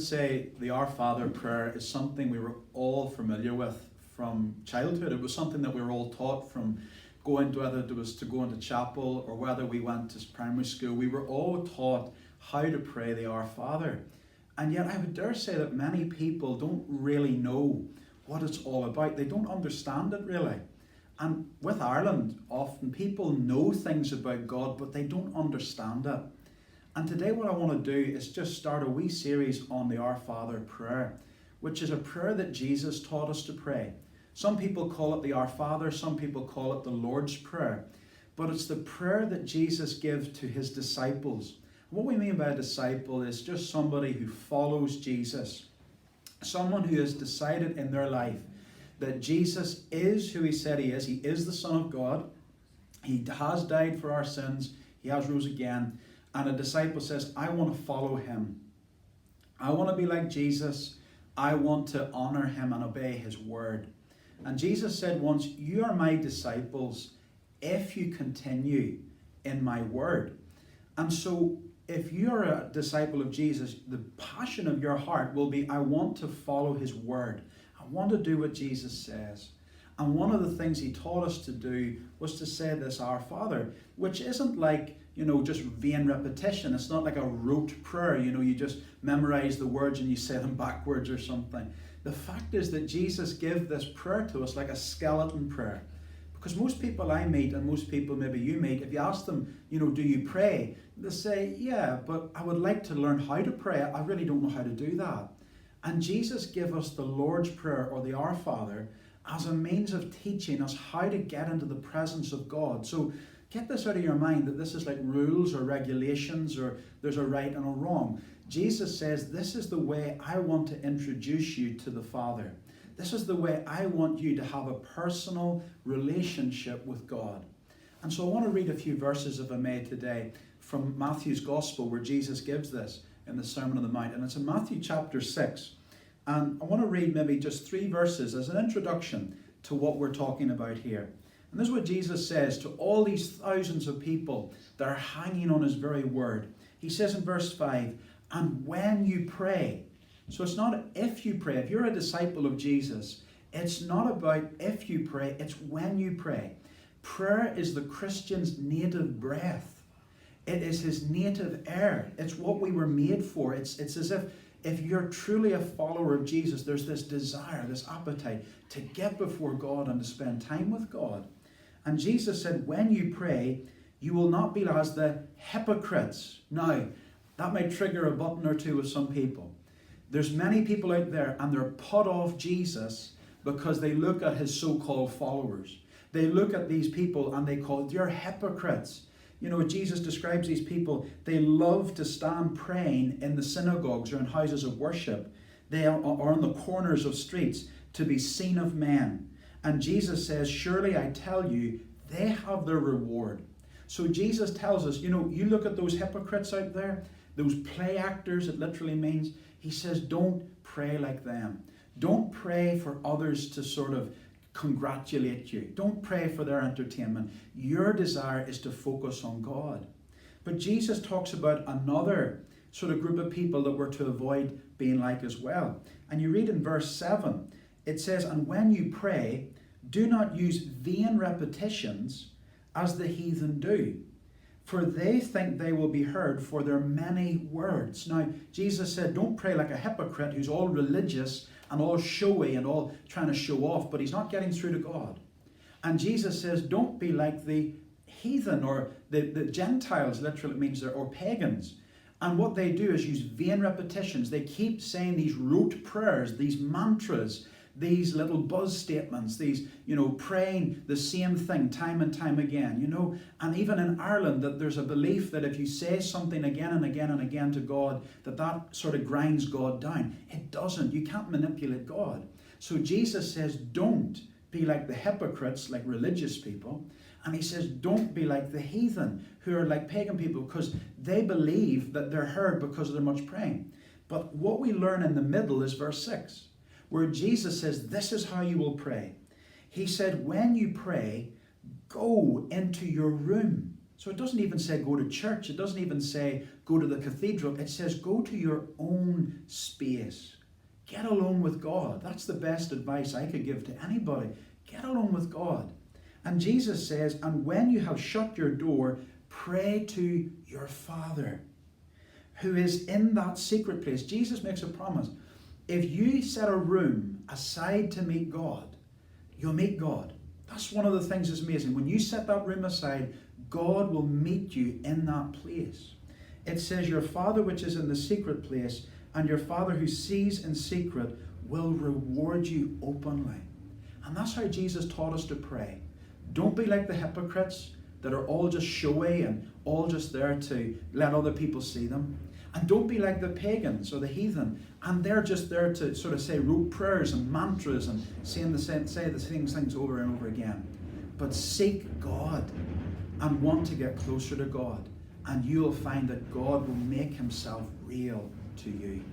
say the Our Father prayer is something we were all familiar with from childhood. It was something that we were all taught from going to, whether it was to go into chapel or whether we went to primary school. We were all taught how to pray the Our Father. And yet I would dare say that many people don't really know what it's all about. They don't understand it really. And with Ireland, often people know things about God, but they don't understand it. And today what I want to do is just start a wee series on the Our Father prayer, which is a prayer that Jesus taught us to pray. Some people call it the Our Father, some people call it the Lord's Prayer, but it's the prayer that Jesus gave to his disciples. What we mean by a disciple is just somebody who follows Jesus, someone who has decided in their life that Jesus is who he said he is. He is the Son of God. He has died for our sins. He has rose again. And a disciple says, I want to follow him. I want to be like Jesus. I want to honor him and obey his word. And Jesus said once, you are my disciples if you continue in my word. And so if you're a disciple of Jesus, the passion of your heart will be, I want to follow his word. I want to do what Jesus says. And one of the things he taught us to do was to say this Our Father, which isn't like, just vain repetition. It's not like a rote prayer, you just memorize the words and you say them backwards or something. The fact is that Jesus gave this prayer to us like a skeleton prayer. Because most people I meet, and most people maybe you meet, if you ask them, do you pray? They say, yeah, but I would like to learn how to pray. I really don't know how to do that. And Jesus gave us the Lord's Prayer, or the Our Father, as a means of teaching us how to get into the presence of God. So get this out of your mind, that this is like rules or regulations, or there's a right and a wrong. Jesus says, this is the way I want to introduce you to the Father. This is the way I want you to have a personal relationship with God. And so I want to read a few verses, if I may, today from Matthew's Gospel, where Jesus gives this in the Sermon on the Mount. And it's in Matthew chapter 6. And I want to read maybe just 3 verses as an introduction to what we're talking about here. And this is what Jesus says to all these thousands of people that are hanging on his very word. He says in verse 5, and when you pray. So it's not if you pray. If you're a disciple of Jesus, it's not about if you pray, it's when you pray. Prayer is the Christian's native breath. It is his native air. It's what we were made for. It's as if you're truly a follower of Jesus, there's this desire, this appetite to get before God and to spend time with God. And Jesus said, when you pray, you will not be as the hypocrites. Now, that may trigger a button or two with some people. There's many people out there and they're put off Jesus because they look at his so-called followers. They look at these people and they call, they're hypocrites. Jesus describes these people, they love to stand praying in the synagogues or in houses of worship. They are on the corners of streets to be seen of men. And Jesus says, surely I tell you, they have their reward. So Jesus tells us, you look at those hypocrites out there, those play actors, it literally means, he says, don't pray like them. Don't pray for others to sort of congratulate you. Don't pray for their entertainment. Your desire is to focus on God. But Jesus talks about another sort of group of people that we're to avoid being like as well. And you read in verse 7, it says, and when you pray, do not use vain repetitions as the heathen do, for they think they will be heard for their many words. Now, Jesus said, don't pray like a hypocrite who's all religious and all showy and all trying to show off, but he's not getting through to God. And Jesus says, don't be like the heathen, or the Gentiles, literally means they're, or pagans. And what they do is use vain repetitions. They keep saying these rote prayers, these mantras, these little buzz statements, these, praying the same thing time and time again, And even in Ireland, that there's a belief that if you say something again and again and again to God, that sort of grinds God down. It doesn't. You can't manipulate God. So Jesus says, don't be like the hypocrites, like religious people. And he says, don't be like the heathen, who are like pagan people, because they believe that they're heard because of their much praying. But what we learn in the middle is verse 6. Where Jesus says, this is how you will pray. He said, when you pray, go into your room. So it doesn't even say go to church. It doesn't even say go to the cathedral. It says go to your own space. Get alone with God. That's the best advice I could give to anybody. Get alone with God. And Jesus says, and when you have shut your door, pray to your Father who is in that secret place. Jesus makes a promise. If you set a room aside to meet God, you'll meet God. That's one of the things that's amazing. When you set that room aside, God will meet you in that place. It says, your Father which is in the secret place, and your Father who sees in secret will reward you openly. And that's how Jesus taught us to pray. Don't be like the hypocrites that are all just showy and all just there to let other people see them. And don't be like the pagans or the heathen, and they're just there to sort of say rote prayers and mantras and say the same things over and over again. But seek God and want to get closer to God, and you'll find that God will make himself real to you.